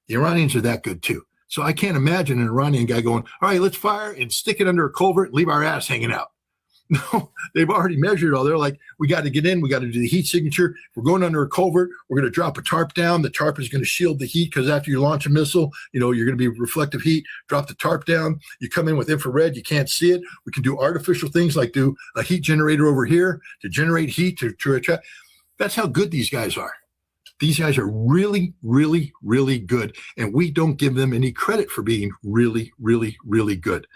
The Iranians are that good too. So I can't imagine an Iranian guy going, all right, let's fire and stick it under a culvert and leave our ass hanging out. No, they've already measured it all. They're like, we got to get in. We got to do the heat signature. We're going under a culvert. We're going to drop a tarp down. The tarp is going to shield the heat because after you launch a missile, you're going to be reflective heat. Drop the tarp down. You come in with infrared. You can't see it. We can do artificial things like do a heat generator over here to generate heat to attract. That's how good these guys are. These guys are really, really, really good. And we don't give them any credit for being really, really, really good.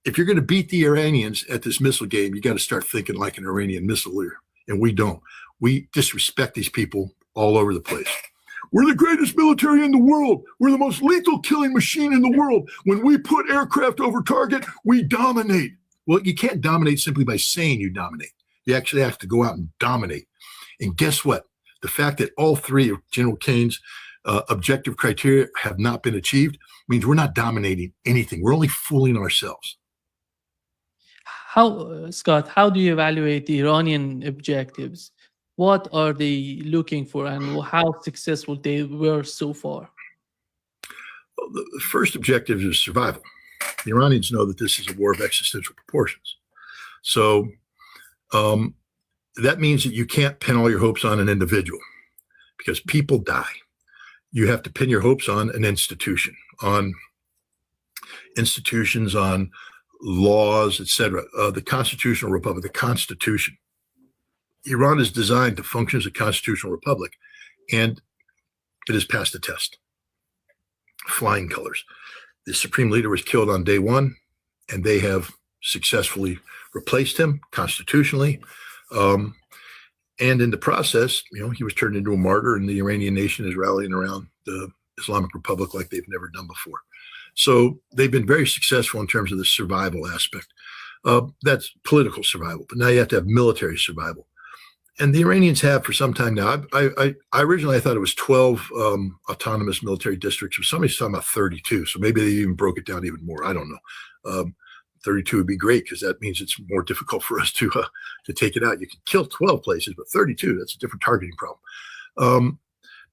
If you're going to beat the Iranians at this missile game, you got to start thinking like an Iranian missileer. And we don't. We disrespect these people all over the place. We're the greatest military in the world. We're the most lethal killing machine in the world. When we put aircraft over target, we dominate. Well, you can't dominate simply by saying you dominate. You actually have to go out and dominate. And guess what? The fact that all three of General Kane's objective criteria have not been achieved means we're not dominating anything. We're only fooling ourselves. Scott, how do you evaluate the Iranian objectives? What are they looking for and how successful they were so far? Well, the first objective is survival. The Iranians know that this is a war of existential proportions. So that means that you can't pin all your hopes on an individual because people die. You have to pin your hopes on an institution, on institutions, on laws, etc. The constitutional republic, the Constitution. Iran is designed to function as a constitutional republic, and it has passed the test. Flying colors. The supreme leader was killed on day one, and they have successfully replaced him constitutionally. And in the process, he was turned into a martyr, and the Iranian nation is rallying around the Islamic Republic like they've never done before. So they've been very successful in terms of the survival aspect. That's political survival, but now you have to have military survival. And the Iranians have for some time now. I originally thought it was 12 autonomous military districts, or somebody's talking about 32. So maybe they even broke it down even more. I don't know. 32 would be great because that means it's more difficult for us to take it out. You can kill 12 places, but 32, that's a different targeting problem.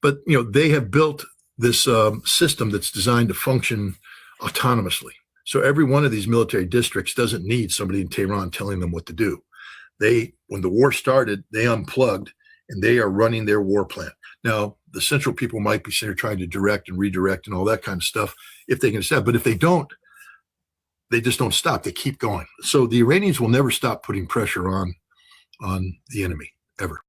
But they have built this system that's designed to function autonomously. So every one of these military districts doesn't need somebody in Tehran telling them what to do. When the war started, they unplugged and they are running their war plan. Now, the central people might be sitting there trying to direct and redirect and all that kind of stuff if they can stop. But if they don't, they just don't stop. They keep going. So the Iranians will never stop putting pressure on the enemy, ever.